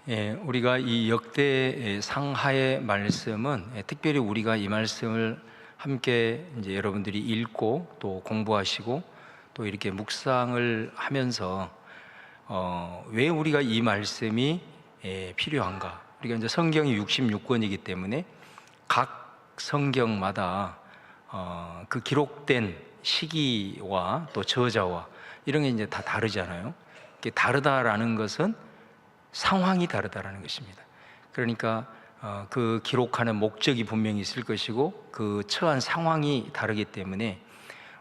우리가 이 역대 상하의 말씀은 특별히 우리가 이 말씀을 함께 이제 여러분들이 읽고 또 공부하시고 또 이렇게 묵상을 하면서 왜 우리가 이 말씀이 필요한가? 우리가 이제 성경이 66권이기 때문에 각 성경마다 그 기록된 시기와 또 저자와 이런 게 이제 다 다르잖아요. 이게 다르다라는 것은 상황이 다르다라는 것입니다. 그러니까 그 기록하는 목적이 분명히 있을 것이고 그 처한 상황이 다르기 때문에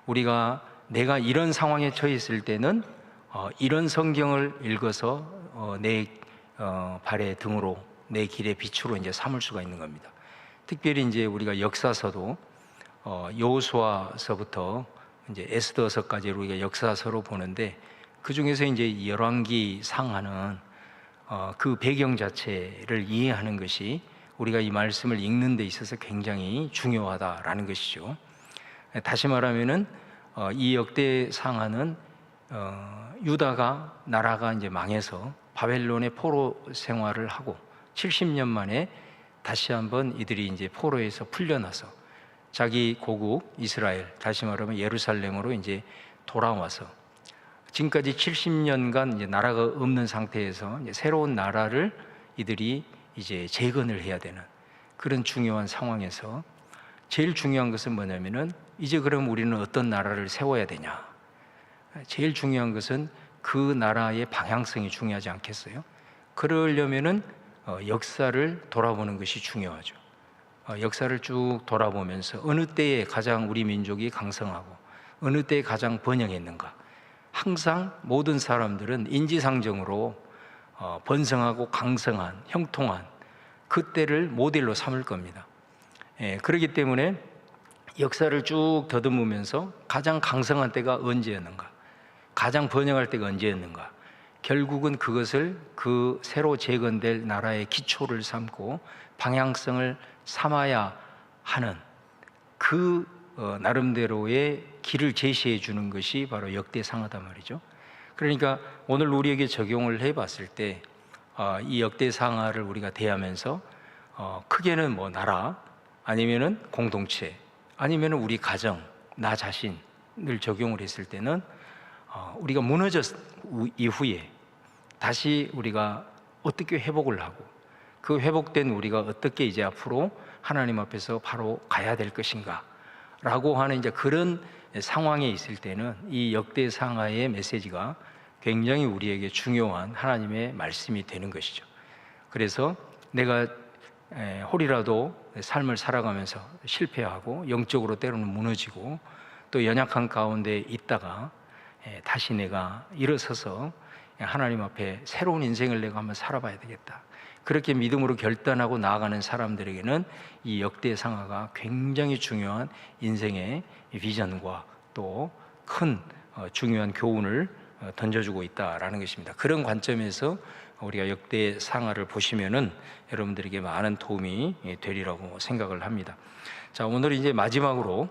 우리가 내가 이런 상황에 처해 있을 때는 이런 성경을 읽어서 내 발의 등으로 내 길의 빛으로 이제 삼을 수가 있는 겁니다. 특별히 이제 우리가 역사서도 여호수아서부터 이제 에스더서까지 우리가 역사서로 보는데 그 중에서 이제 열왕기 상하는 그 배경 자체를 이해하는 것이 우리가 이 말씀을 읽는 데 있어서 굉장히 중요하다라는 것이죠. 다시 말하면은 이 역대 상하는 유다가 나라가 이제 망해서 바벨론의 포로 생활을 하고 70년 만에 다시 한번 이들이 이제 포로에서 풀려나서 자기 고국 이스라엘, 다시 말하면 예루살렘으로 이제 돌아와서 지금까지 70년간 이제 나라가 없는 상태에서 이제 새로운 나라를 이들이 이제 재건을 해야 되는 그런 중요한 상황에서 제일 중요한 것은 뭐냐면은 이제 그럼 우리는 어떤 나라를 세워야 되냐? 제일 중요한 것은 그 나라의 방향성이 중요하지 않겠어요? 그러려면은 역사를 돌아보는 것이 중요하죠. 역사를 쭉 돌아보면서 어느 때에 가장 우리 민족이 강성하고 어느 때에 가장 번영했는가? 항상 모든 사람들은 인지상정으로 번성하고 강성한, 형통한 그때를 모델로 삼을 겁니다. 그렇기 때문에 역사를 쭉 더듬으면서 가장 강성한 때가 언제였는가, 가장 번영할 때가 언제였는가, 결국은 그것을 그 새로 재건될 나라의 기초를 삼고 방향성을 삼아야 하는 그 나름대로의 길을 제시해 주는 것이 바로 역대상하단 말이죠. 그러니까 오늘 우리에게 적용을 해봤을 때 이 역대상하를 우리가 대하면서 크게는 뭐 나라 아니면은 공동체 아니면은 우리 가정, 나 자신을 적용을 했을 때는 우리가 무너졌 이후에 다시 우리가 어떻게 회복을 하고 그 회복된 우리가 어떻게 이제 앞으로 하나님 앞에서 바로 가야 될 것인가 라고 하는 이제 그런 상황에 있을 때는 이 역대상하의 메시지가 굉장히 우리에게 중요한 하나님의 말씀이 되는 것이죠. 그래서 내가 홀이라도 삶을 살아가면서 실패하고 영적으로 때로는 무너지고 또 연약한 가운데 있다가 다시 내가 일어서서 하나님 앞에 새로운 인생을 내가 한번 살아봐야 되겠다. 그렇게 믿음으로 결단하고 나아가는 사람들에게는 이 역대상하가 굉장히 중요한 인생의 비전과 또 큰 중요한 교훈을 던져주고 있다라는 것입니다. 그런 관점에서 우리가 역대상하를 보시면은 여러분들에게 많은 도움이 되리라고 생각을 합니다. 자, 오늘 이제 마지막으로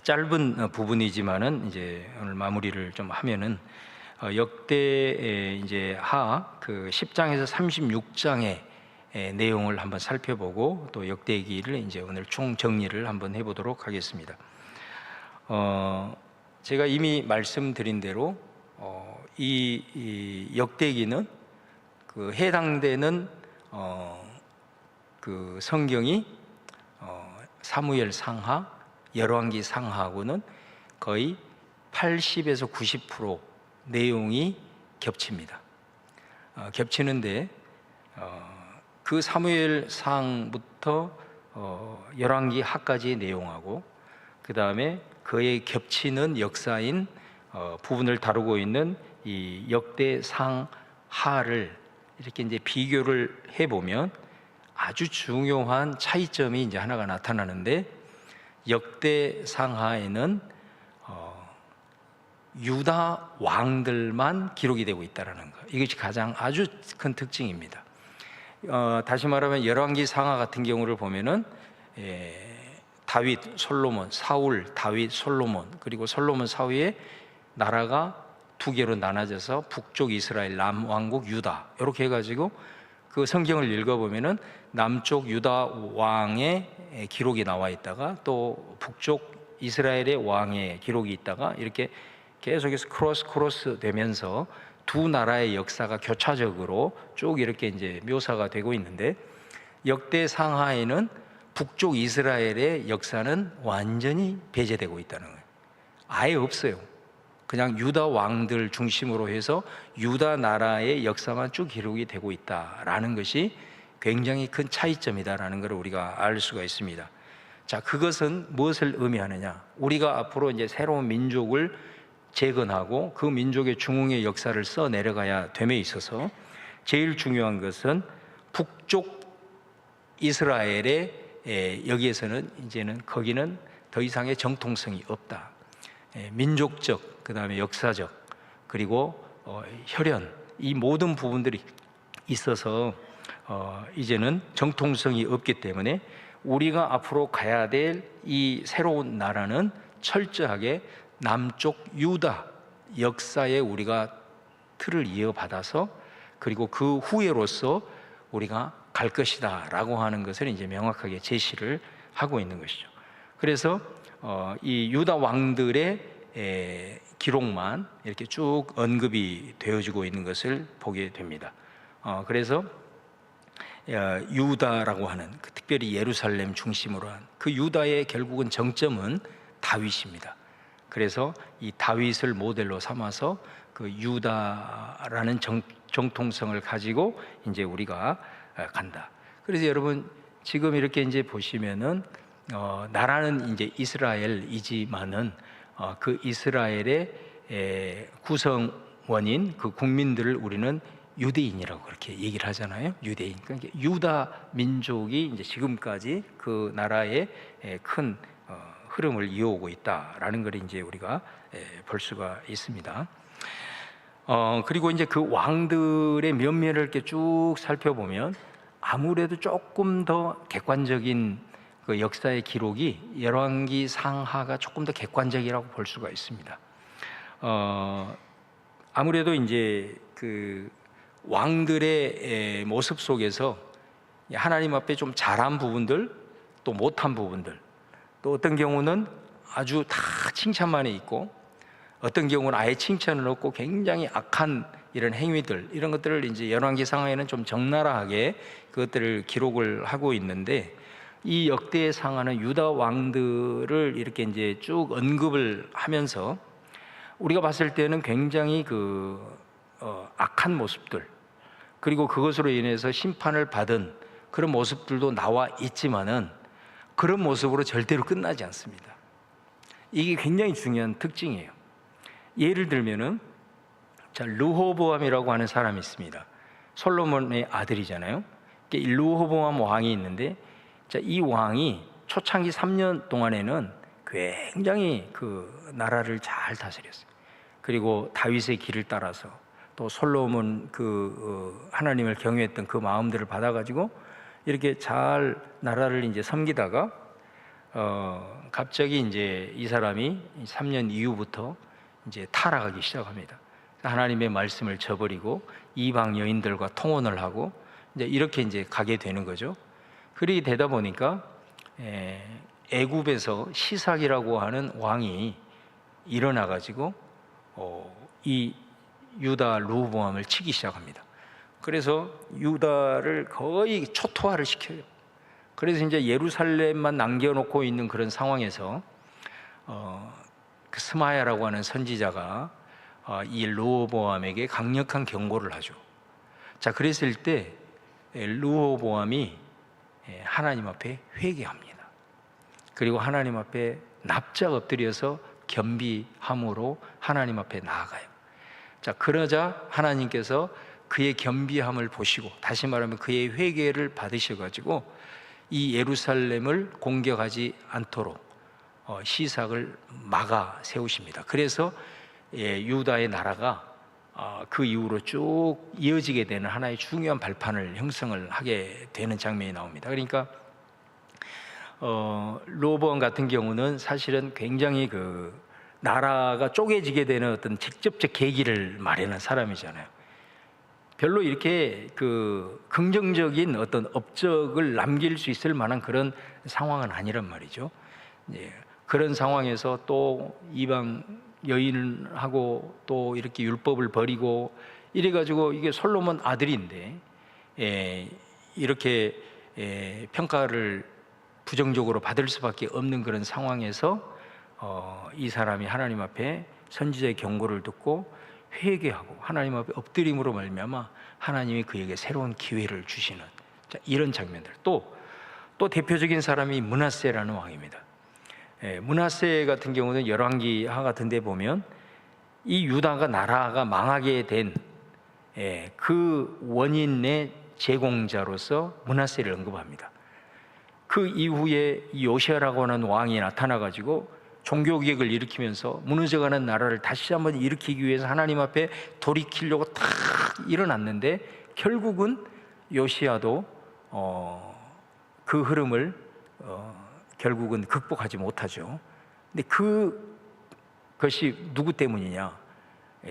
짧은 부분이지만은 이제 오늘 마무리를 좀 하면은 역대 이제 그 10장에서 36장의 내용을 한번 살펴보고 또 역대기를 이제 오늘 총 정리를 한번 해보도록 하겠습니다. 제가 이미 말씀드린 대로 이 역대기는 그 해당되는 그 성경이 사무엘 상하, 열왕기 상하하고는 거의 80에서 90% 내용이 겹칩니다. 겹치는데 그 사무엘 상부터 열왕기 하까지의 내용하고 그 다음에 그에 겹치는 역사인 부분을 다루고 있는 이 역대상하를 이렇게 이제 비교를 해보면 아주 중요한 차이점이 이제 하나가 나타나는데 역대상하에는 유다 왕들만 기록이 되고 있다는 것, 이것이 가장 아주 큰 특징입니다. 다시 말하면 열왕기 상하 같은 경우를 보면은 다윗, 솔로몬, 사울, 다윗, 솔로몬, 그리고 솔로몬 사후에 나라가 두 개로 나눠져서 북쪽 이스라엘, 남왕국 유다 이렇게 해가지고 그 성경을 읽어보면은 남쪽 유다 왕의 기록이 나와 있다가 또 북쪽 이스라엘의 왕의 기록이 있다가 이렇게 계속해서 크로스 되면서 두 나라의 역사가 교차적으로 쭉 이렇게 이제 묘사가 되고 있는데, 역대 상하에는 북쪽 이스라엘의 역사는 완전히 배제되고 있다는 거예요. 아예 없어요. 그냥 유다 왕들 중심으로 해서 유다 나라의 역사만 쭉 기록이 되고 있다라는 것이 굉장히 큰 차이점이다라는 것을 우리가 알 수가 있습니다. 자, 그것은 무엇을 의미하느냐? 우리가 앞으로 이제 새로운 민족을 재건하고 그 민족의 중흥의 역사를 써 내려가야 됨에 있어서 제일 중요한 것은 북쪽 이스라엘의 여기에서는 이제는 거기는 더 이상의 정통성이 없다. 민족적, 그 다음에 역사적, 그리고 혈연, 이 모든 부분들이 있어서 이제는 정통성이 없기 때문에 우리가 앞으로 가야 될 이 새로운 나라는 철저하게 남쪽 유다 역사에 우리가 틀을 이어받아서 그리고 그 후예로서 우리가 갈 것이다 라고 하는 것을 이제 명확하게 제시를 하고 있는 것이죠. 그래서 이 유다 왕들의 기록만 이렇게 쭉 언급이 되어지고 있는 것을 보게 됩니다. 그래서 유다라고 하는 특별히 예루살렘 중심으로 한 그 유다의 결국은 정점은 다윗입니다. 그래서 이 다윗을 모델로 삼아서 그 유다라는 정통성을 가지고 이제 우리가 간다. 그래서 여러분 지금 이렇게 이제 보시면은 나라는 이제 이스라엘이지만은 그 이스라엘의 구성원인 그 국민들을 우리는 유대인이라고 그렇게 얘기를 하잖아요. 유대인. 그러니까 유다 민족이 이제 지금까지 그 나라의 큰 흐름을 이어오고 있다라는 걸 이제 우리가 볼 수가 있습니다. 그리고 이제 그 왕들의 면면을 이렇게 쭉 살펴보면 아무래도 조금 더 객관적인 그 역사의 기록이 열왕기 상하가 조금 더 객관적이라고 볼 수가 있습니다. 아무래도 이제 그 왕들의 모습 속에서 하나님 앞에 좀 잘한 부분들, 또 못한 부분들, 또 어떤 경우는 아주 다 칭찬만에 있고 어떤 경우는 아예 칭찬을 얻고 굉장히 악한 이런 행위들, 이런 것들을 이제 열왕기 상하에는 좀 적나라하게 그것들을 기록을 하고 있는데, 이 역대의 상하는 유다 왕들을 이렇게 이제 쭉 언급을 하면서 우리가 봤을 때는 굉장히 악한 모습들, 그리고 그것으로 인해서 심판을 받은 그런 모습들도 나와 있지만은 그런 모습으로 절대로 끝나지 않습니다. 이게 굉장히 중요한 특징이에요. 예를 들면은 르호보암이라고 하는 사람이 있습니다. 솔로몬의 아들이잖아요. 르호보암 왕이 있는데, 이 왕이 초창기 3년 동안에는 굉장히 그 나라를 잘 다스렸어요. 그리고 다윗의 길을 따라서 또 솔로몬 하나님을 경외했던 그 마음들을 받아가지고 이렇게 잘 나라를 이제 섬기다가 갑자기 이제 이 사람이 3년 이후부터 이제 타락하기 시작합니다. 하나님의 말씀을 저버리고 이방 여인들과 통혼을 하고 이제 이렇게 이제 가게 되는 거죠. 그렇게 되다 보니까 애굽에서 시삭이라고 하는 왕이 일어나 가지고 이 유다 르호보암을 치기 시작합니다. 그래서 유다를 거의 초토화를 시켜요. 그래서 이제 예루살렘만 남겨놓고 있는 그런 상황에서 그 스마야라고 하는 선지자가 이 르호보암에게 강력한 경고를 하죠. 자, 그랬을 때 르호보암이 하나님 앞에 회개합니다. 그리고 하나님 앞에 납작 엎드려서 겸비함으로 하나님 앞에 나아가요. 자, 그러자 하나님께서 그의 겸비함을 보시고, 다시 말하면 그의 회개를 받으셔가지고 이 예루살렘을 공격하지 않도록 시삭을 막아 세우십니다. 그래서 유다의 나라가 그 이후로 쭉 이어지게 되는 하나의 중요한 발판을 형성을 하게 되는 장면이 나옵니다. 그러니까 르호보암 같은 경우는 사실은 굉장히 그 나라가 쪼개지게 되는 어떤 직접적 계기를 마련한 사람이잖아요. 별로 이렇게 그 긍정적인 어떤 업적을 남길 수 있을 만한 그런 상황은 아니란 말이죠. 예, 그런 상황에서 또 이방 여인하고 또 이렇게 율법을 버리고 이래가지고 이게 솔로몬 아들인데 이렇게 평가를 부정적으로 받을 수밖에 없는 그런 상황에서 이 사람이 하나님 앞에 선지자의 경고를 듣고 회개하고 하나님 앞에 엎드림으로 말미암아 하나님이 그에게 새로운 기회를 주시는 이런 장면들. 또 대표적인 사람이 므낫세라는 왕입니다. 므낫세 같은 경우는 열왕기하 같은 데 보면 이 유다가 나라가 망하게 된 그 원인의 제공자로서 므낫세를 언급합니다. 그 이후에 요시아라고 하는 왕이 나타나가지고 종교개혁을 일으키면서 무너져가는 나라를 다시 한번 일으키기 위해서 하나님 앞에 돌이키려고 탁 일어났는데 결국은 요시아도 그 흐름을 결국은 극복하지 못하죠. 근데 그것이 누구 때문이냐?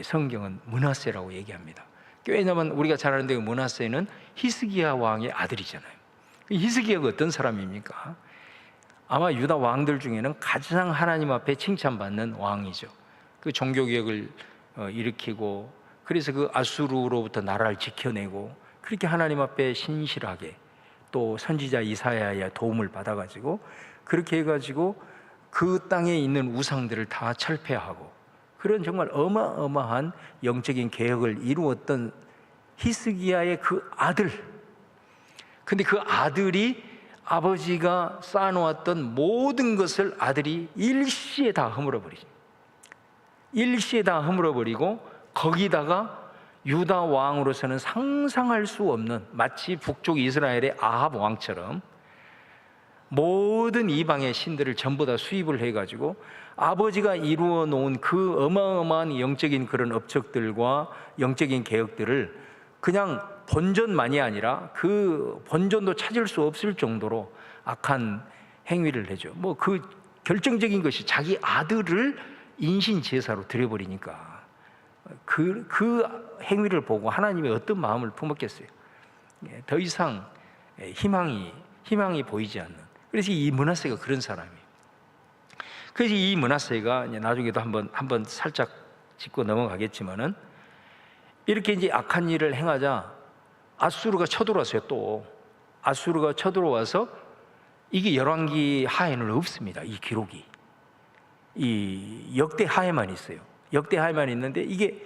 성경은 므낫세라고 얘기합니다. 왜냐하면 우리가 잘 아는데 므낫세는 히스기야 왕의 아들이잖아요. 히스기야가 어떤 사람입니까? 아마 유다 왕들 중에는 가장 하나님 앞에 칭찬받는 왕이죠. 그 종교개혁을 일으키고 그래서 그 아수르로부터 나라를 지켜내고 그렇게 하나님 앞에 신실하게 또 선지자 이사야의 도움을 받아가지고 그렇게 해가지고 그 땅에 있는 우상들을 다 철폐하고 그런 정말 어마어마한 영적인 개혁을 이루었던 히스기야의 그 아들. 근데 그 아들이 아버지가 쌓아놓았던 모든 것을 아들이 일시에 다 허물어버리죠. 일시에 다 허물어버리고 거기다가 유다 왕으로서는 상상할 수 없는 마치 북쪽 이스라엘의 아합 왕처럼 모든 이방의 신들을 전부 다 수입을 해가지고 아버지가 이루어 놓은 그 어마어마한 영적인 그런 업적들과 영적인 개혁들을 그냥 본전만이 아니라 그 본전도 찾을 수 없을 정도로 악한 행위를 해죠. 뭐 그 결정적인 것이 자기 아들을 인신 제사로 드려버리니까 그 행위를 보고 하나님이 어떤 마음을 품었겠어요. 더 이상 희망이 보이지 않는. 그래서 이 므낫세가 그런 사람이에요. 그래서 이 므낫세가 나중에도 한번 살짝 짚고 넘어가겠지만은 이렇게 이제 악한 일을 행하자 아수르가 쳐들어왔어요. 또 아수르가 쳐들어와서 이게 열왕기 하에는 없습니다. 이 기록이 이 역대 하에만 있어요. 역대 하에만 있는데 이게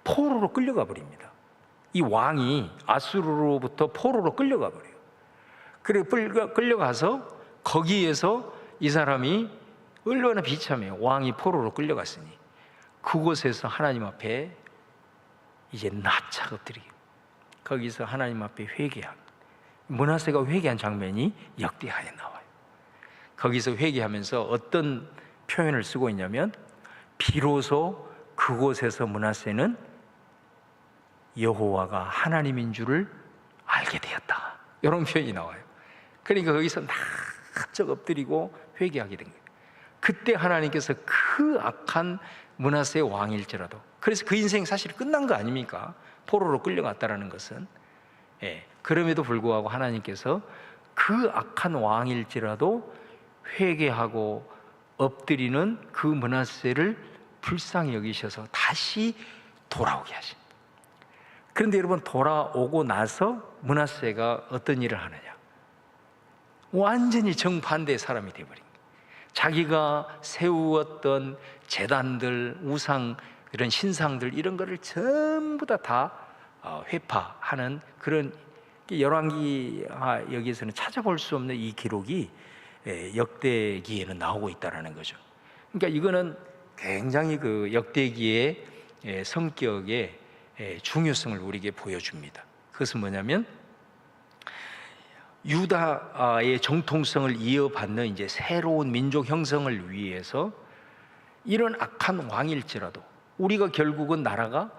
포로로 끌려가 버립니다. 이 왕이 아수르로부터 포로로 끌려가 버려요. 그래 끌려가서 거기에서 이 사람이 얼마나 비참해요. 왕이 포로로 끌려갔으니 그곳에서 하나님 앞에 이제 납작 엎드리게 거기서 하나님 앞에 회개한 므낫세가 회개한 장면이 역대하에 나와요. 거기서 회개하면서 어떤 표현을 쓰고 있냐면 비로소 그곳에서 므낫세는 여호와가 하나님인 줄을 알게 되었다. 이런 표현이 나와요. 그러니까 거기서 납작 엎드리고 회개하게 된 거예요. 그때 하나님께서 그 악한 므낫세의 왕일지라도 그래서 그 인생 사실 끝난 거 아닙니까? 포로로 끌려갔다라는 것은 그럼에도 불구하고 하나님께서 그 악한 왕일지라도 회개하고 엎드리는 그 므낫세를 불쌍히 여기셔서 다시 돌아오게 하십니다. 그런데 여러분 돌아오고 나서 므낫세가 어떤 일을 하느냐? 완전히 정반대의 사람이 되어버린 거예요. 자기가 세우었던 제단들, 우상, 이런 신상들 이런 거를 전부 다 회파하는 그런 열왕기 여기에서는 찾아볼 수 없는 이 기록이 역대기에는 나오고 있다는 거죠. 그러니까 이거는 굉장히 그 역대기의 성격의 중요성을 우리에게 보여줍니다. 그것은 뭐냐면 유다의 정통성을 이어받는 이제 새로운 민족 형성을 위해서 이런 악한 왕일지라도 우리가 결국은 나라가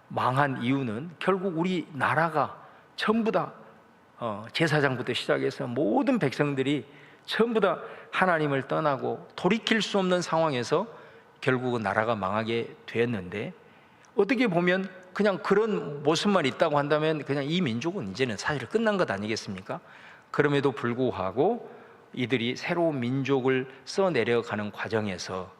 망한 이유는 결국 우리 나라가 전부 다 제사장부터 시작해서 모든 백성들이 전부 다 하나님을 떠나고 돌이킬 수 없는 상황에서 결국은 나라가 망하게 되었는데 어떻게 보면 그냥 그런 모습만 있다고 한다면 그냥 이 민족은 이제는 사실 끝난 것 아니겠습니까? 그럼에도 불구하고 이들이 새로운 민족을 써내려가는 과정에서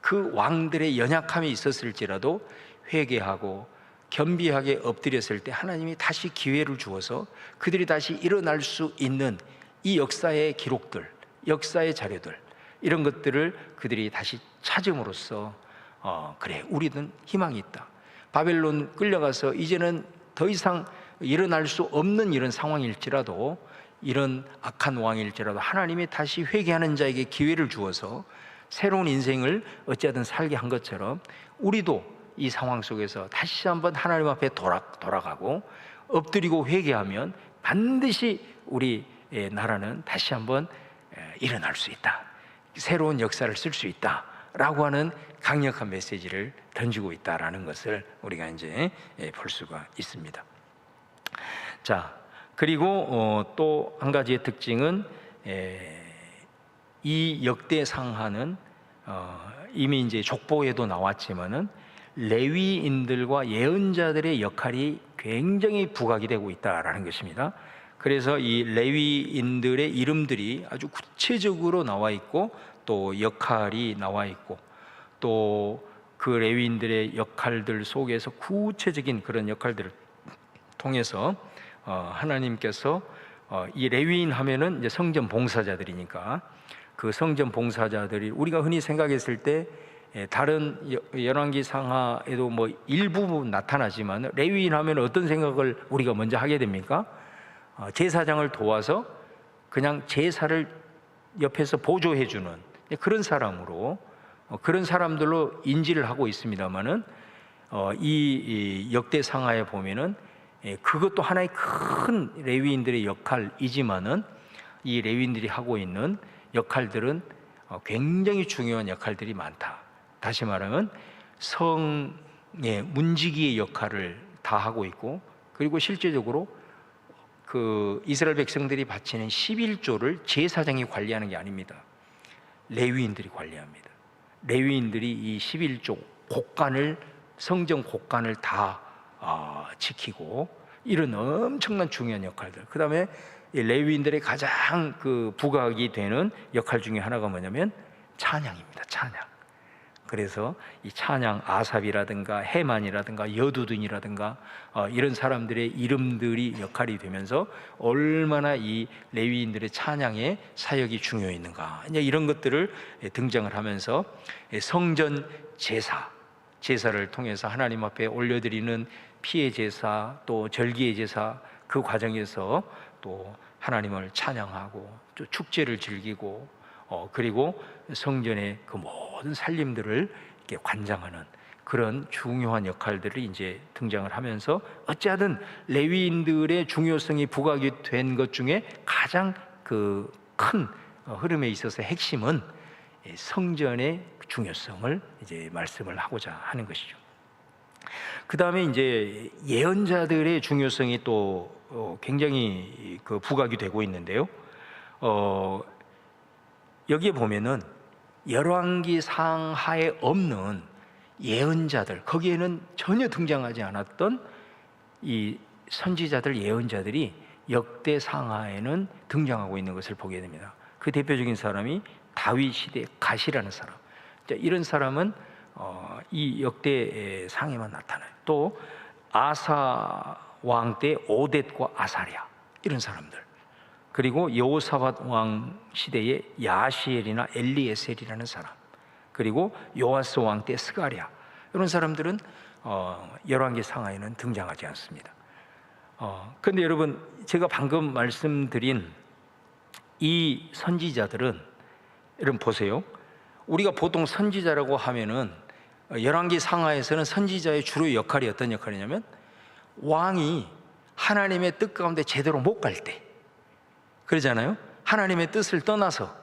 그 왕들의 연약함이 있었을지라도 회개하고 겸비하게 엎드렸을 때 하나님이 다시 기회를 주어서 그들이 다시 일어날 수 있는 이 역사의 기록들, 역사의 자료들, 이런 것들을 그들이 다시 찾음으로써 그래, 우리는 희망이 있다. 바벨론 끌려가서 이제는 더 이상 일어날 수 없는 이런 상황일지라도, 이런 악한 왕일지라도 하나님이 다시 회개하는 자에게 기회를 주어서 새로운 인생을 어찌하든 살게 한 것처럼 우리도 이 상황 속에서 다시 한번 하나님 앞에 돌아가고 엎드리고 회개하면 반드시 우리 나라는 다시 한번 일어날 수 있다, 새로운 역사를 쓸 수 있다라고 하는 강력한 메시지를 던지고 있다라는 것을 우리가 이제 볼 수가 있습니다. 자, 그리고 또 한 가지의 특징은 이 역대상하는 이미 이제 족보에도 나왔지만은 레위인들과 예언자들의 역할이 굉장히 부각이 되고 있다라는 것입니다. 그래서 이 레위인들의 이름들이 아주 구체적으로 나와 있고 또 역할이 나와 있고 또 그 레위인들의 역할들 속에서 구체적인 그런 역할들을 통해서 하나님께서 이 레위인 하면은 이제 성전 봉사자들이니까 그 성전 봉사자들이 우리가 흔히 생각했을 때 다른 열왕기 상하에도 뭐 일부 나타나지만 레위인 하면 어떤 생각을 우리가 먼저 하게 됩니까? 제사장을 도와서 그냥 제사를 옆에서 보조해 주는 그런 사람으로, 그런 사람들로 인지를 하고 있습니다만은 이 역대 상하에 보면은 그것도 하나의 큰 레위인들의 역할이지만은 이 레위인들이 하고 있는 역할들은 굉장히 중요한 역할들이 많다. 다시 말하면 성의 문지기의 역할을 다 하고 있고, 그리고 실제적으로 그 이스라엘 백성들이 바치는 11조를 제사장이 관리하는 게 아닙니다. 레위인들이 관리합니다. 레위인들이 이 11조 곡간을, 성전 곡간을 다 지키고, 이런 엄청난 중요한 역할들. 그 다음에 레위인들의 가장 그 부각이 되는 역할 중에 하나가 뭐냐면 찬양입니다. 찬양. 그래서 이 찬양, 아삽이라든가 헤만이라든가 여두둔이라든가 이런 사람들의 이름들이 역할이 되면서 얼마나 이 레위인들의 찬양의 사역이 중요했는가, 이제 이런 것들을 등장을 하면서 성전 제사를 통해서 하나님 앞에 올려드리는 피의 제사, 또 절기의 제사, 그 과정에서 또 하나님을 찬양하고 또 축제를 즐기고 그리고 성전의 그 모든 살림들을 이렇게 관장하는 그런 중요한 역할들이 이제 등장을 하면서 어찌하든 레위인들의 중요성이 부각이 된 것 중에 가장 그 큰 흐름에 있어서 핵심은 성전의 중요성을 이제 말씀을 하고자 하는 것이죠. 그 다음에 이제 예언자들의 중요성이 또 굉장히 그 부각이 되고 있는데요. 여기에 보면은 열왕기 상하에 없는 예언자들, 거기에는 전혀 등장하지 않았던 이 선지자들, 예언자들이 역대 상하에는 등장하고 있는 것을 보게 됩니다. 그 대표적인 사람이 다윗 시대 갓이라는 사람. 이런 사람은 이 역대 상에만 나타나요. 또 아사 왕 때 오뎃과 아사랴, 이런 사람들. 그리고 여호사밧 왕 시대의 야시엘이나 엘리에셀이라는 사람, 그리고 요아스 왕 때 스가랴, 이런 사람들은 열왕기 상하에는 등장하지 않습니다. 그런데 여러분, 제가 방금 말씀드린 이 선지자들은, 여러분 보세요. 우리가 보통 선지자라고 하면은 열왕기 상하에서는 선지자의 주로 역할이 어떤 역할이냐면 왕이 하나님의 뜻 가운데 제대로 못 갈 때, 그러잖아요. 하나님의 뜻을 떠나서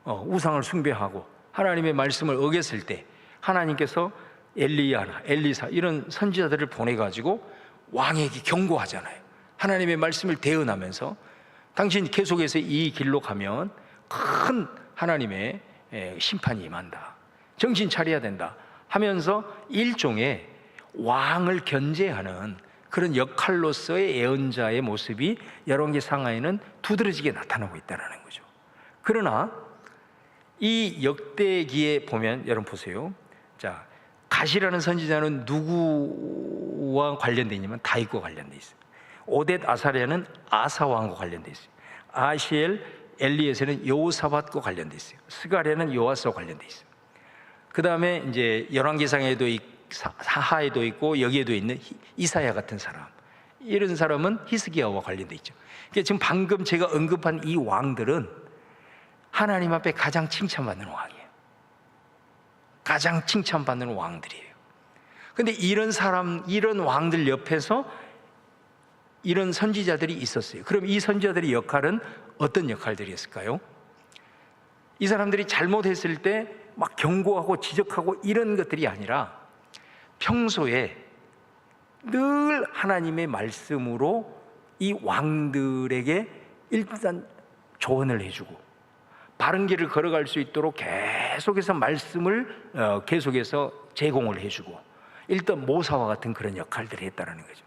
우상을 숭배하고 하나님의 말씀을 어겼을 때 하나님께서 엘리야나 엘리사 이런 선지자들을 보내가지고 왕에게 경고하잖아요. 하나님의 말씀을 대언하면서 당신 계속해서 이 길로 가면 큰 하나님의 심판이 임한다, 정신 차려야 된다 하면서 일종의 왕을 견제하는 그런 역할로서의 예언자의 모습이 열왕기 상하에는 두드러지게 나타나고 있다는 거죠. 그러나 이 역대기에 보면 여러분 보세요. 자, 갓이라는 선지자는 누구와 관련되어 있냐면 다윗과 관련되어 있어요. 오뎃 아사랴는 아사 왕과 관련되어 있어요. 아시엘 엘리에서는 여호사밧과 관련되어 있어요. 스가랴는 요아스와 관련되어 있어요. 그 다음에 이제 열왕기상에도 사하에도 있고 여기에도 있는 이사야 같은 사람, 이런 사람은 히스기야와 관련되어 있죠. 그러니까 지금 방금 제가 언급한 이 왕들은 하나님 앞에 가장 칭찬받는 왕이에요. 가장 칭찬받는 왕들이에요. 근데 이런 사람, 이런 왕들 옆에서 이런 선지자들이 있었어요. 그럼 이 선지자들의 역할은 어떤 역할들이었을까요? 이 사람들이 잘못했을 때 막 경고하고 지적하고 이런 것들이 아니라 평소에 늘 하나님의 말씀으로 이 왕들에게 일단 조언을 해주고 바른 길을 걸어갈 수 있도록 계속해서 말씀을 계속해서 제공을 해주고 일단 모사와 같은 그런 역할들을 했다는 거죠.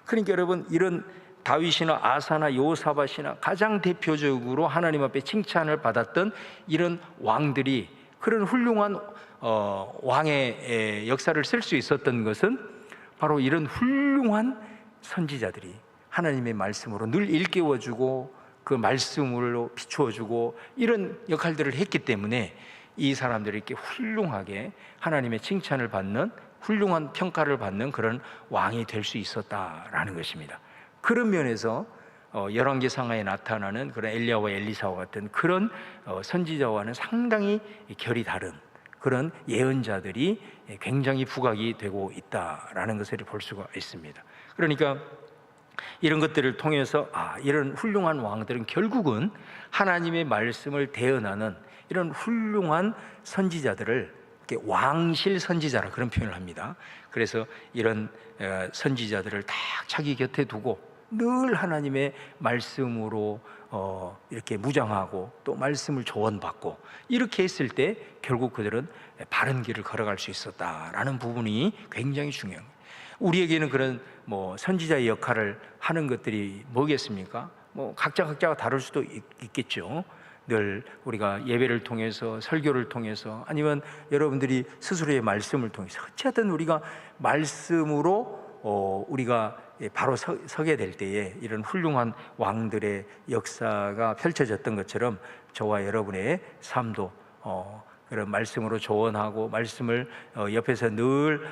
그러니까 여러분, 이런 다윗이나 아사나 요사밧이나 가장 대표적으로 하나님 앞에 칭찬을 받았던 이런 왕들이 그런 훌륭한 왕의 역사를 쓸 수 있었던 것은 바로 이런 훌륭한 선지자들이 하나님의 말씀으로 늘 일깨워주고 그 말씀으로 비추어주고 이런 역할들을 했기 때문에 이 사람들이 이렇게 훌륭하게 하나님의 칭찬을 받는, 훌륭한 평가를 받는 그런 왕이 될 수 있었다라는 것입니다. 그런 면에서 열왕기 상하에 나타나는 그런 엘리야와 엘리사와 같은 그런 선지자와는 상당히 결이 다른 그런 예언자들이 굉장히 부각이 되고 있다라는 것을 볼 수가 있습니다. 그러니까 이런 것들을 통해서 이런 훌륭한 왕들은 결국은 하나님의 말씀을 대언하는 이런 훌륭한 선지자들을 왕실 선지자라 그런 표현을 합니다. 그래서 이런 선지자들을 딱 자기 곁에 두고 늘 하나님의 말씀으로 이렇게 무장하고 또 말씀을 조언받고 이렇게 했을 때 결국 그들은 바른 길을 걸어갈 수 있었다라는 부분이 굉장히 중요합니다. 우리에게는 그런 선지자의 역할을 하는 것들이 뭐겠습니까? 각자가 다를 수도 있겠죠. 늘 우리가 예배를 통해서, 설교를 통해서, 아니면 여러분들이 스스로의 말씀을 통해서, 어쨌든 우리가 말씀으로 우리가 바로 서게 될 때에 이런 훌륭한 왕들의 역사가 펼쳐졌던 것처럼 저와 여러분의 삶도 그런 말씀으로 조언하고 말씀을 옆에서 늘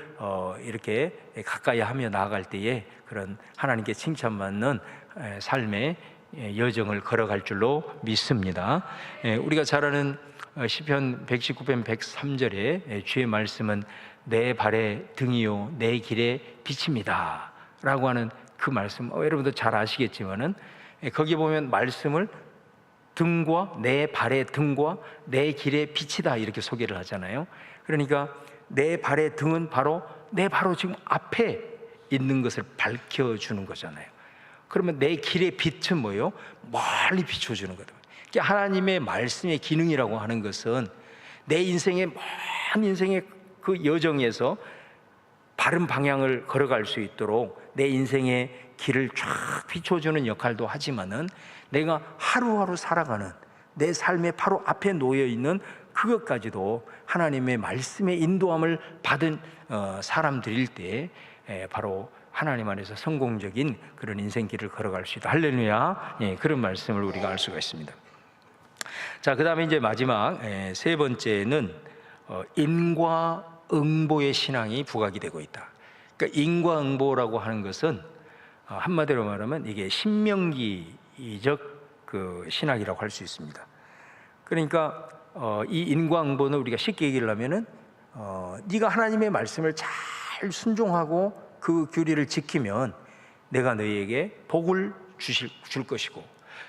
이렇게 가까이 하며 나아갈 때에 그런 하나님께 칭찬받는 삶의 여정을 걸어갈 줄로 믿습니다. 우리가 잘 아는 시편 119편 103절에 주의 말씀은 내 발의 등이요 내 길의 빛입니다 라고 하는 그 말씀, 여러분도 잘 아시겠지만은 거기 보면 말씀을 등과 내 발의 등과 내 길의 빛이다 이렇게 소개를 하잖아요. 그러니까 내 발의 등은 바로 지금 앞에 있는 것을 밝혀주는 거잖아요. 그러면 내 길의 빛은 뭐예요? 멀리 비춰주는 거다. 그러니까 하나님의 말씀의 기능이라고 하는 것은 내 인생의 먼 인생의 그 여정에서 바른 방향을 걸어갈 수 있도록 내 인생의 길을 쫙 비춰주는 역할도 하지만은 내가 하루하루 살아가는 내 삶의 바로 앞에 놓여있는 그것까지도 하나님의 말씀의 인도함을 받은 사람들일 때 바로 하나님 안에서 성공적인 그런 인생길을 걸어갈 수 있다. 할렐루야. 그런 말씀을 우리가 알 수가 있습니다. 자, 그 다음에 이제 마지막 세 번째는 인과응보의 신앙이 부각이 되고 있다. 그러니까 인과응보라고 하는 것은 한마디로 말하면 이게 신명기적 그 신학이라고 할 수 있습니다. 그러니까 이 인과응보는 우리가 쉽게 얘기를 하면은 네가 하나님의 말씀을 잘 순종하고 그 규례를 지키면 내가 너희에게 복을 줄 것이고,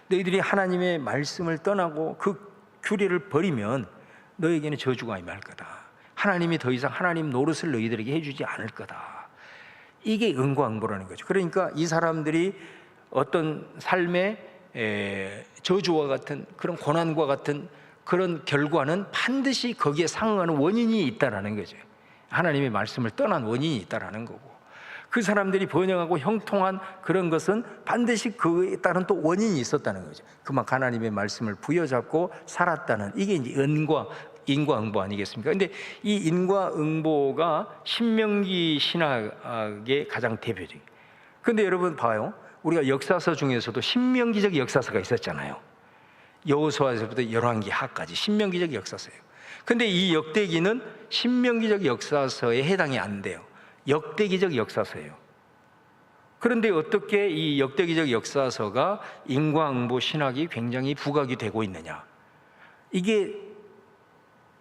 너희들이 하나님의 말씀을 떠나고 그 규례를 버리면 너희에게는 저주가 임할 거다. 하나님이 더 이상 하나님 노릇을 너희들에게 해주지 않을 거다. 이게 인과응보라는 거죠. 그러니까 이 사람들이 어떤 삶의 저주와 같은 그런 고난과 같은 그런 결과는 반드시 거기에 상응하는 원인이 있다라는 거죠. 하나님의 말씀을 떠난 원인이 있다라는 거고, 그 사람들이 번영하고 형통한 그런 것은 반드시 그에 따른 또 원인이 있었다는 거죠. 그만큼 하나님의 말씀을 부여잡고 살았다는, 이게 이제 인과응보 아니겠습니까? 근데 이 인과응보가 신명기 신학의 가장 대표적인. 근데 여러분 봐요, 우리가 역사서 중에서도 신명기적 역사서가 있었잖아요. 여호수아서부터 열왕기 하까지 신명기적 역사서예요. 근데 이 역대기는 신명기적 역사서에 해당이 안 돼요. 역대기적 역사서예요. 그런데 어떻게 이 역대기적 역사서가 인과응보 신학이 굉장히 부각이 되고 있느냐? 이게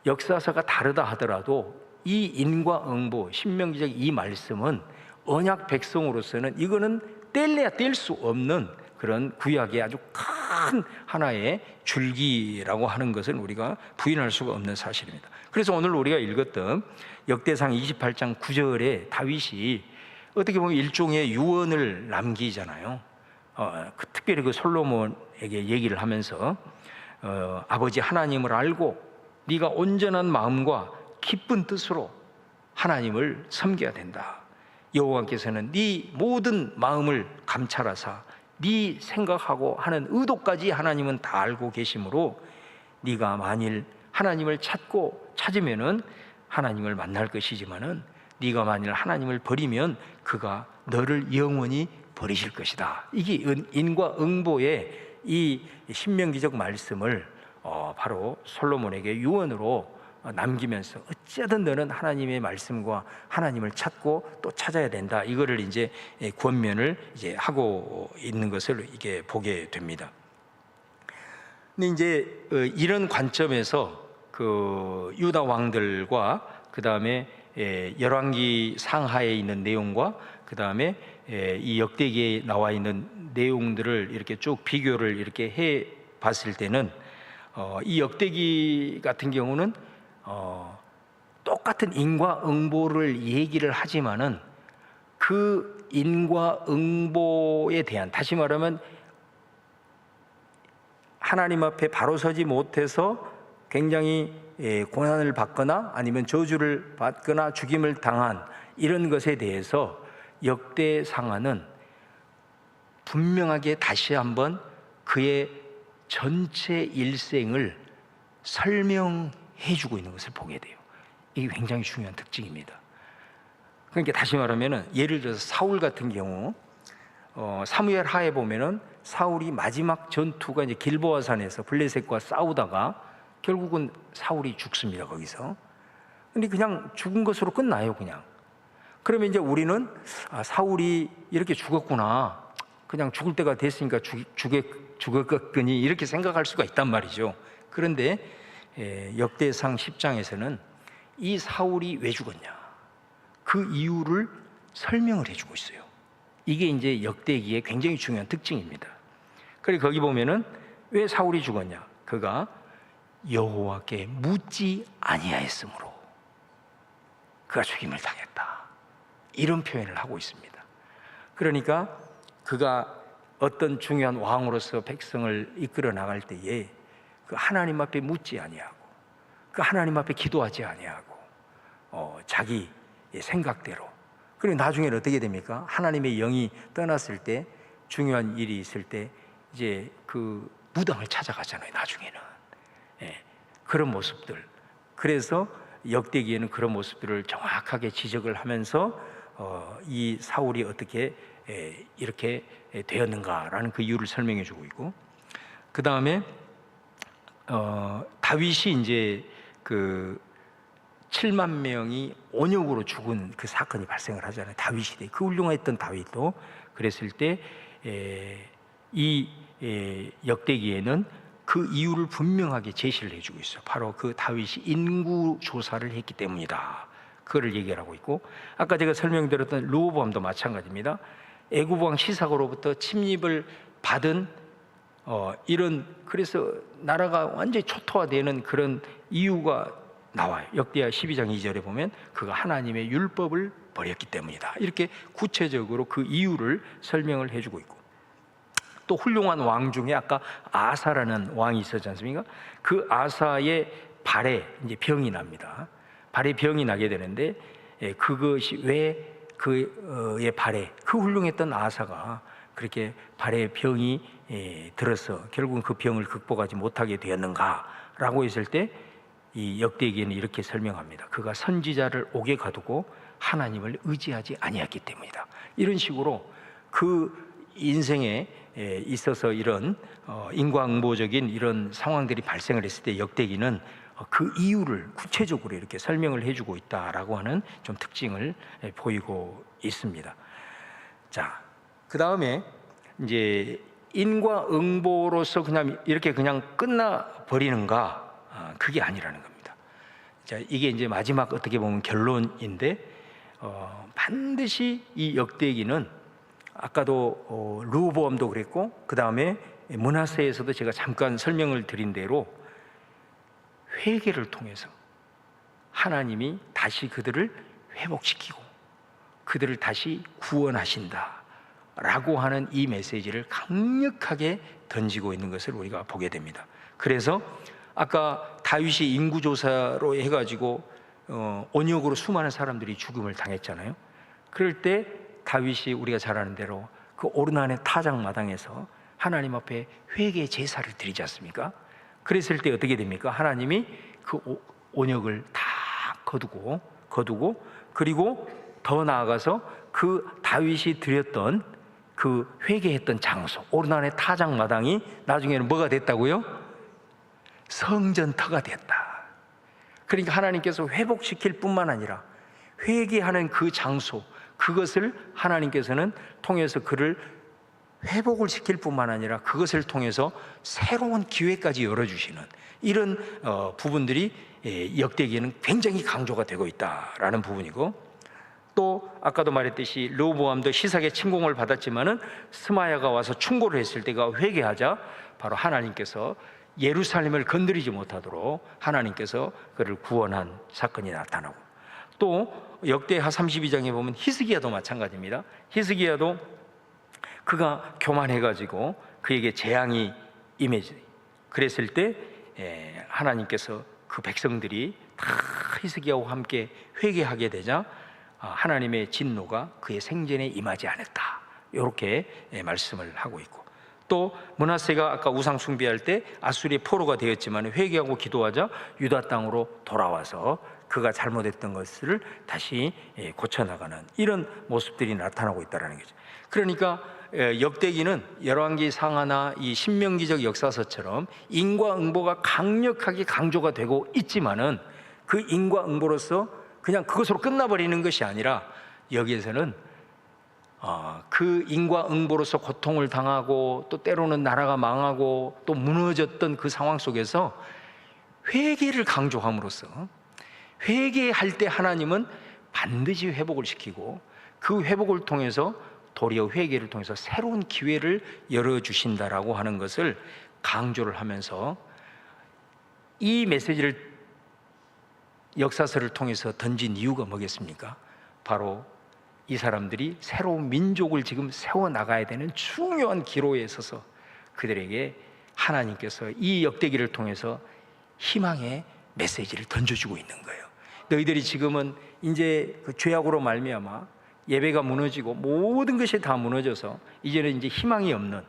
역사서가 다르다 하더라도 이 인과응보 신명기적 이 말씀은 언약 백성으로서는 이거는 뗄래야 뗄 수 없는 그런 구약의 아주 큰 하나의 줄기라고 하는 것을 우리가 부인할 수가 없는 사실입니다. 그래서 오늘 우리가 읽었던 역대상 28장 9절에 다윗이 어떻게 보면 일종의 유언을 남기잖아요. 특별히 그 솔로몬에게 얘기를 하면서 아버지 하나님을 알고 네가 온전한 마음과 기쁜 뜻으로 하나님을 섬겨야 된다. 여호와께서는 네 모든 마음을 감찰하사 네 생각하고 하는 의도까지 하나님은 다 알고 계시므로 네가 만일 하나님을 찾으면은 하나님을 만날 것이지만은 네가 만일 하나님을 버리면 그가 너를 영원히 버리실 것이다. 이게 인과응보의 이 신명기적 말씀을 바로 솔로몬에게 유언으로 남기면서 어찌하든 너는 하나님의 말씀과 하나님을 찾고 또 찾아야 된다. 이거를 이제 권면을 이제 하고 있는 것을 이게 보게 됩니다. 근데 이제 이런 관점에서 그 유다 왕들과 그 다음에 열왕기 상하에 있는 내용과 그 다음에 이 역대기에 나와 있는 내용들을 이렇게 쭉 비교를 이렇게 해 봤을 때는 이 역대기 같은 경우는 똑같은 인과응보를 얘기를 하지만은 그 인과응보에 대한, 다시 말하면 하나님 앞에 바로 서지 못해서 굉장히 고난을 받거나 아니면 저주를 받거나 죽임을 당한 이런 것에 대해서 역대상하는 분명하게 다시 한번 그의 전체 일생을 설명해주고 있는 것을 보게 돼요. 이게 굉장히 중요한 특징입니다. 그러니까 다시 말하면 예를 들어서 사울 같은 경우 사무엘 하에 보면은 사울이 마지막 전투가 이제 길보아산에서 블레셋과 싸우다가 결국은 사울이 죽습니다. 거기서. 근데 그냥 죽은 것으로 끝나요. 그냥. 그러면 이제 우리는 사울이 이렇게 죽었구나, 그냥 죽을 때가 됐으니까 죽었거니 이렇게 생각할 수가 있단 말이죠. 그런데 역대상 10장에서는 이 사울이 왜 죽었냐, 그 이유를 설명을 해주고 있어요. 이게 이제 역대기의 굉장히 중요한 특징입니다. 그리고 거기 보면은 왜 사울이 죽었냐, 그가 여호와께 묻지 아니하였으므로 그가 죽임을 당했다, 이런 표현을 하고 있습니다. 그러니까 그가 어떤 중요한 왕으로서 백성을 이끌어 나갈 때에 그 하나님 앞에 묻지 아니하고 그 하나님 앞에 기도하지 아니하고 자기 생각대로, 그리고 나중에는 어떻게 됩니까? 하나님의 영이 떠났을 때, 중요한 일이 있을 때 이제 그 무당을 찾아가잖아요. 나중에는 그런 모습들. 그래서 역대기에는 그런 모습들을 정확하게 지적을 하면서 이 사울이 어떻게 이렇게 되었는가라는 그 이유를 설명해 주고 있고, 그 다음에 다윗이 이제 그 7만 명이 온역으로 죽은 그 사건이 발생을 하잖아요. 다윗 시대, 그 훌륭했던 다윗도 그랬을 때 이 역대기에는 그 이유를 분명하게 제시를 해주고 있어요. 바로 그 다윗이 인구 조사를 했기 때문이다, 그거를 얘기하고 있고, 아까 제가 설명드렸던 르호보암도 마찬가지입니다. 애굽 왕 시삭으로부터 침입을 받은 이런, 그래서 나라가 완전히 초토화되는 그런 이유가 나와요. 역대하 12장 2절에 보면 그가 하나님의 율법을 버렸기 때문이다, 이렇게 구체적으로 그 이유를 설명을 해주고 있고, 또 훌륭한 왕 중에 아까 아사라는 왕이 있었지 않습니까? 그 아사의 발에 이제 병이 납니다. 발에 병이 나게 되는데, 그것이 왜 그의 발에, 그 훌륭했던 아사가 그렇게 발에 병이 들어서 결국은 그 병을 극복하지 못하게 되었는가라고 했을 때, 이 역대기에는 이렇게 설명합니다. 그가 선지자를 옥에 가두고 하나님을 의지하지 아니했기 때문이다. 이런 식으로 그 인생에 있어서 이런 인과응보적인 이런 상황들이 발생을 했을 때 역대기는 그 이유를 구체적으로 이렇게 설명을 해주고 있다라고 하는 좀 특징을 보이고 있습니다. 자, 그 다음에 이제 인과응보로서 그냥 이렇게 그냥 끝나버리는가? 그게 아니라는 겁니다. 자, 이게 이제 마지막 어떻게 보면 결론인데, 반드시 이 역대기는 아까도 르호보암도 그랬고, 그 다음에 므낫세에서도 제가 잠깐 설명을 드린 대로 회개를 통해서 하나님이 다시 그들을 회복시키고 그들을 다시 구원하신다라고 하는 이 메시지를 강력하게 던지고 있는 것을 우리가 보게 됩니다. 그래서 아까 다윗이 인구조사로 해가지고 언역으로 수많은 사람들이 죽음을 당했잖아요. 그럴 때 다윗이 우리가 잘 아는 대로 그 오르난의 타작마당에서 하나님 앞에 회개 제사를 드리지 않습니까? 그랬을 때 어떻게 됩니까? 하나님이 그 언역을 다 거두고 그리고 더 나아가서 그 다윗이 드렸던 그 회개했던 장소, 오르난의 타작마당이 나중에는 뭐가 됐다고요? 성전터가 됐다. 그러니까 하나님께서 회복시킬 뿐만 아니라 회개하는 그 장소, 그것을 하나님께서는 통해서 그를 회복을 시킬 뿐만 아니라 그것을 통해서 새로운 기회까지 열어주시는 이런 부분들이 역대기에는 굉장히 강조가 되고 있다라는 부분이고, 또 아까도 말했듯이 르호보암도 시삭의 침공을 받았지만은 스마야가 와서 충고를 했을 때가 회개하자 바로 하나님께서 예루살렘을 건드리지 못하도록 하나님께서 그를 구원한 사건이 나타나고, 또 역대하 32장에 보면 히스기야도 마찬가지입니다. 히스기야도 그가 교만해가지고 그에게 재앙이 임해지, 그랬을 때 하나님께서 그 백성들이 다 히스기야와 함께 회개하게 되자 하나님의 진노가 그의 생전에 임하지 않았다, 이렇게 말씀을 하고 있고, 또 므낫세가 아까 우상 숭배할 때 아수리의 포로가 되었지만 회개하고 기도하자 유다 땅으로 돌아와서 그가 잘못했던 것을 다시 고쳐나가는 이런 모습들이 나타나고 있다는 거죠. 그러니까 역대기는 열왕기 상하나 이 신명기적 역사서처럼 인과응보가 강력하게 강조가 되고 있지만은 그 인과응보로서 그냥 그것으로 끝나버리는 것이 아니라 여기에서는 그 인과응보로서 고통을 당하고 또 때로는 나라가 망하고 또 무너졌던 그 상황 속에서 회개를 강조함으로써 회개할 때 하나님은 반드시 회복을 시키고 그 회복을 통해서 도리어 회개를 통해서 새로운 기회를 열어주신다라고 하는 것을 강조를 하면서 이 메시지를 역사서를 통해서 던진 이유가 뭐겠습니까? 바로 이 사람들이 새로운 민족을 지금 세워나가야 되는 중요한 기로에 서서 그들에게 하나님께서 이 역대기를 통해서 희망의 메시지를 던져주고 있는 거예요. 너희들이 지금은 이제 그 죄악으로 말미암아 예배가 무너지고 모든 것이 다 무너져서 이제는 이제 희망이 없는,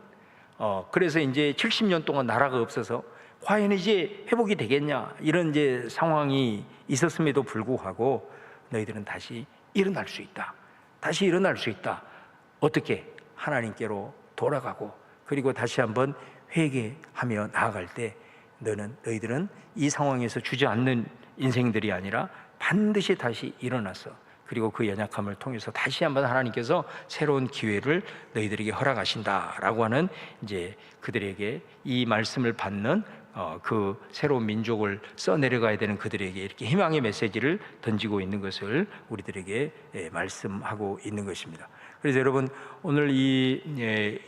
그래서 이제 70년 동안 나라가 없어서 과연 이제 회복이 되겠냐, 이런 이제 상황이 있었음에도 불구하고 너희들은 다시 일어날 수 있다. 다시 일어날 수 있다. 어떻게? 하나님께로 돌아가고 그리고 다시 한번 회개하며 나아갈 때 너희들은 이 상황에서 주저앉는 인생들이 아니라 반드시 다시 일어나서 그리고 그 연약함을 통해서 다시 한번 하나님께서 새로운 기회를 너희들에게 허락하신다라고 하는 이제 그들에게 이 말씀을 받는 그 새로운 민족을 써내려가야 되는 그들에게 이렇게 희망의 메시지를 던지고 있는 것을 우리들에게 말씀하고 있는 것입니다. 그래서 여러분 오늘 이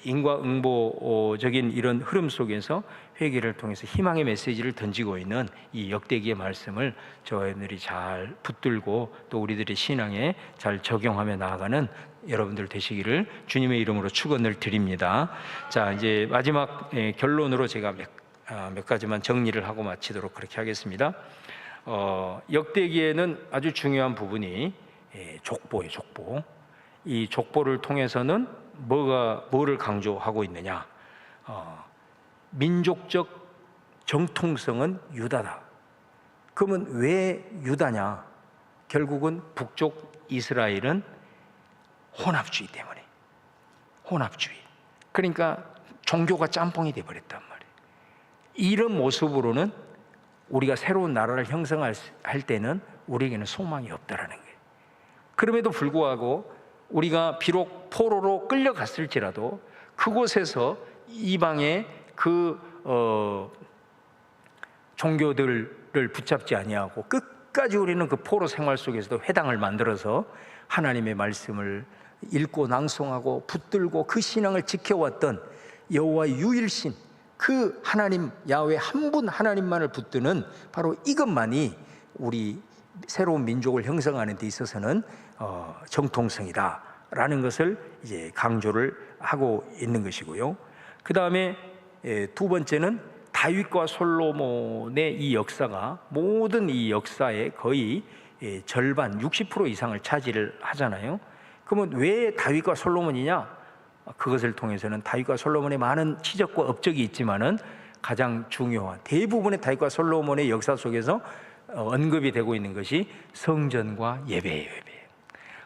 인과응보적인 이런 흐름 속에서 회개를 통해서 희망의 메시지를 던지고 있는 이 역대기의 말씀을 저희들이 잘 붙들고 또 우리들의 신앙에 잘 적용하며 나아가는 여러분들 되시기를 주님의 이름으로 축원을 드립니다. 자, 이제 마지막 결론으로 제가 몇 가지만 정리를 하고 마치도록 그렇게 하겠습니다. 역대기에는 아주 중요한 부분이 족보예요, 족보. 이 족보를 통해서는 뭐를 강조하고 있느냐? 민족적 정통성은 유다다. 그러면 왜 유다냐? 결국은 북쪽 이스라엘은 혼합주의 때문에. 혼합주의. 그러니까 종교가 짬뽕이 돼버렸단 말이에요. 이런 모습으로는 우리가 새로운 나라를 형성할 때는 우리에게는 소망이 없다라는 거예요. 그럼에도 불구하고 우리가 비록 포로로 끌려갔을지라도 그곳에서 이방의 종교들을 붙잡지 아니하고 끝까지 우리는 그 포로 생활 속에서도 회당을 만들어서 하나님의 말씀을 읽고 낭송하고 붙들고 그 신앙을 지켜왔던 여호와의 유일신 그 하나님 야훼 한 분 하나님만을 붙드는 바로 이것만이 우리 새로운 민족을 형성하는 데 있어서는 정통성이다라는 것을 이제 강조를 하고 있는 것이고요. 그 다음에 두 번째는 다윗과 솔로몬의 이 역사가 모든 이 역사의 거의 절반 60% 이상을 차지를 하잖아요. 그러면 왜 다윗과 솔로몬이냐? 그것을 통해서는 다윗과 솔로몬의 많은 치적과 업적이 있지만은 가장 중요한 대부분의 다윗과 솔로몬의 역사 속에서 언급이 되고 있는 것이 성전과 예배예요.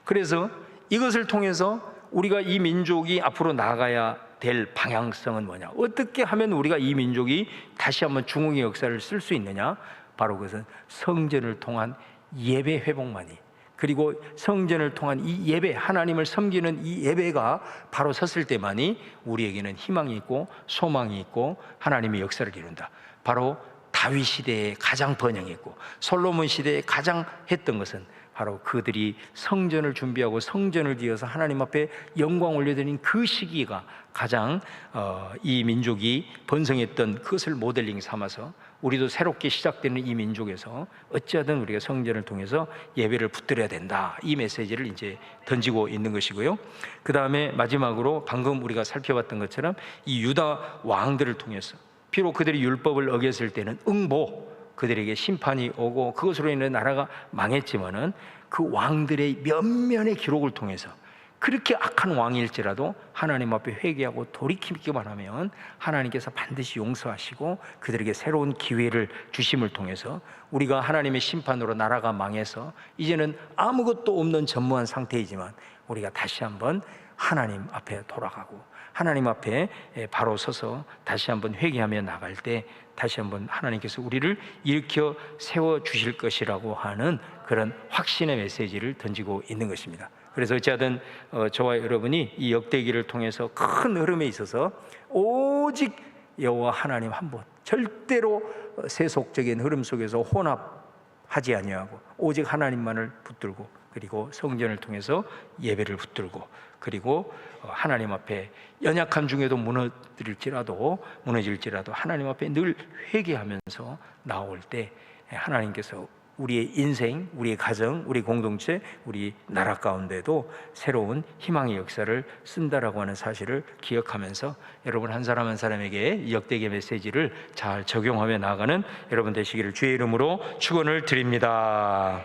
그래서 이것을 통해서 우리가 이 민족이 앞으로 나아가야 될 방향성은 뭐냐? 어떻게 하면 우리가 이 민족이 다시 한번 중흥의 역사를 쓸 수 있느냐? 바로 그것은 성전을 통한 예배 회복만이, 그리고 성전을 통한 이 예배, 하나님을 섬기는 이 예배가 바로 섰을 때만이 우리에게는 희망이 있고 소망이 있고 하나님의 역사를 이룬다. 바로 다윗 시대에 가장 번영했고 솔로몬 시대에 가장 했던 것은 바로 그들이 성전을 준비하고 성전을 지어서 하나님 앞에 영광 올려드린 그 시기가 가장 이 민족이 번성했던 그것을 모델링 삼아서 우리도 새롭게 시작되는 이 민족에서 어찌하든 우리가 성전을 통해서 예배를 붙들어야 된다, 이 메시지를 이제 던지고 있는 것이고요. 그 다음에 마지막으로 방금 우리가 살펴봤던 것처럼 이 유다 왕들을 통해서 비록 그들이 율법을 어겼을 때는 그들에게 심판이 오고 그것으로 인해 나라가 망했지만은 그 왕들의 면면의 기록을 통해서 그렇게 악한 왕일지라도 하나님 앞에 회개하고 돌이키기만 하면 하나님께서 반드시 용서하시고 그들에게 새로운 기회를 주심을 통해서 우리가 하나님의 심판으로 나라가 망해서 이제는 아무것도 없는 전무한 상태이지만 우리가 다시 한번 하나님 앞에 돌아가고 하나님 앞에 바로 서서 다시 한번 회개하며 나갈 때 다시 한번 하나님께서 우리를 일으켜 세워주실 것이라고 하는 그런 확신의 메시지를 던지고 있는 것입니다. 그래서 어찌하든 저와 여러분이 이 역대기를 통해서 큰 흐름에 있어서 오직 여호와 하나님 한 분, 절대로 세속적인 흐름 속에서 혼합하지 아니하고 오직 하나님만을 붙들고 그리고 성전을 통해서 예배를 붙들고 그리고 하나님 앞에 연약함 중에도 무너질지라도 하나님 앞에 늘 회개하면서 나올 때 하나님께서 우리의 인생, 우리의 가정, 우리 공동체, 우리 나라 가운데도 새로운 희망의 역사를 쓴다라고 하는 사실을 기억하면서 여러분 한 사람 한 사람에게 이 역대기의 메시지를 잘 적용하며 나아가는 여러분 되시기를 주의 이름으로 축원을 드립니다.